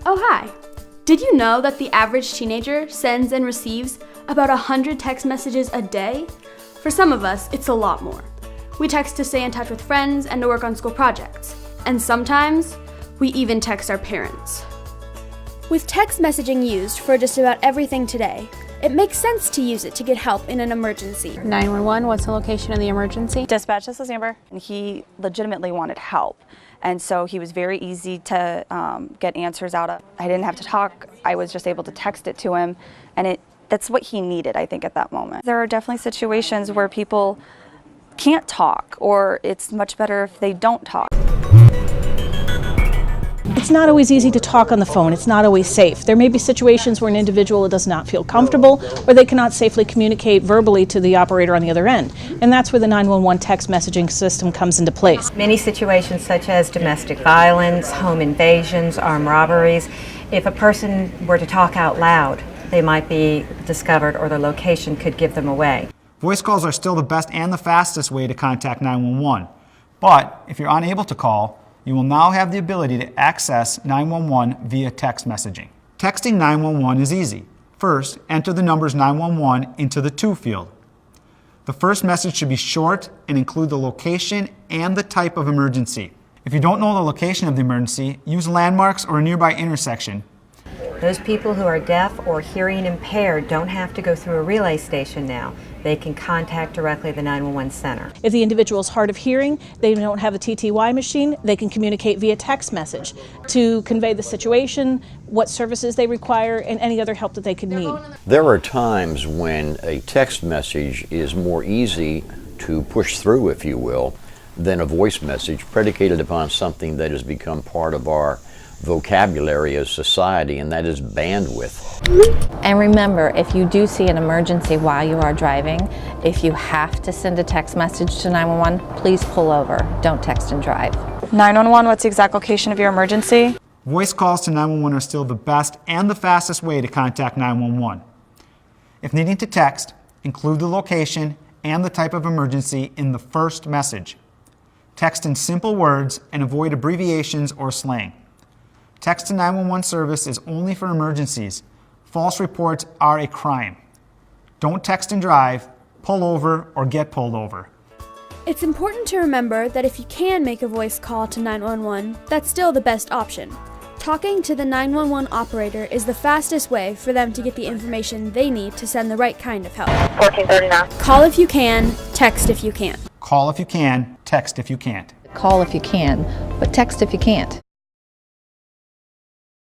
Oh, hi. Did you know that the average teenager sends and receives about 100 text messages a day? For some of us, it's a lot more. We text to stay in touch with friends and to work on school projects. And sometimes, we even text our parents. With text messaging used for just about everything today, it makes sense to use it to get help in an emergency. 911, what's the location of the emergency? Dispatch, this is Amber. And he legitimately wanted help. And so he was very easy to get answers out of. I didn't have to talk. I was just able to text it to him. And that's what he needed, I think, at that moment. There are definitely situations where people can't talk, or it's much better if they don't talk. It's not always easy to talk on the phone. It's not always safe. There may be situations where an individual does not feel comfortable or they cannot safely communicate verbally to the operator on the other end. And that's where the 911 text messaging system comes into place. Many situations such as domestic violence, home invasions, armed robberies, if a person were to talk out loud, they might be discovered or their location could give them away. Voice calls are still the best and the fastest way to contact 911. But if you're unable to call, you will now have the ability to access 911 via text messaging. Texting 911 is easy. First, enter the numbers 911 into the To field. The first message should be short and include the location and the type of emergency. If you don't know the location of the emergency, use landmarks or a nearby intersection. Those people who are deaf or hearing impaired don't have to go through a relay station now. They can contact directly the 911 center. If the individual is hard of hearing, they don't have a TTY machine, they can communicate via text message to convey the situation, what services they require, and any other help that they could need. There are times when a text message is more easy to push through, if you will, than a voice message predicated upon something that has become part of our vocabulary as society, and that is bandwidth. And remember, if you do see an emergency while you are driving, if you have to send a text message to 911, please pull over. Don't text and drive. 911, what's the exact location of your emergency? Voice calls to 911 are still the best and the fastest way to contact 911. If needing to text, include the location and the type of emergency in the first message. Text in simple words and avoid abbreviations or slang. Text to 911 service is only for emergencies. False reports are a crime. Don't text and drive, pull over, or get pulled over. It's important to remember that if you can make a voice call to 911, that's still the best option. Talking to the 911 operator is the fastest way for them to get the information they need to send the right kind of help. 1439. Call if you can, text if you can't. Call if you can, text if you can't. Call if you can, but text if you can't.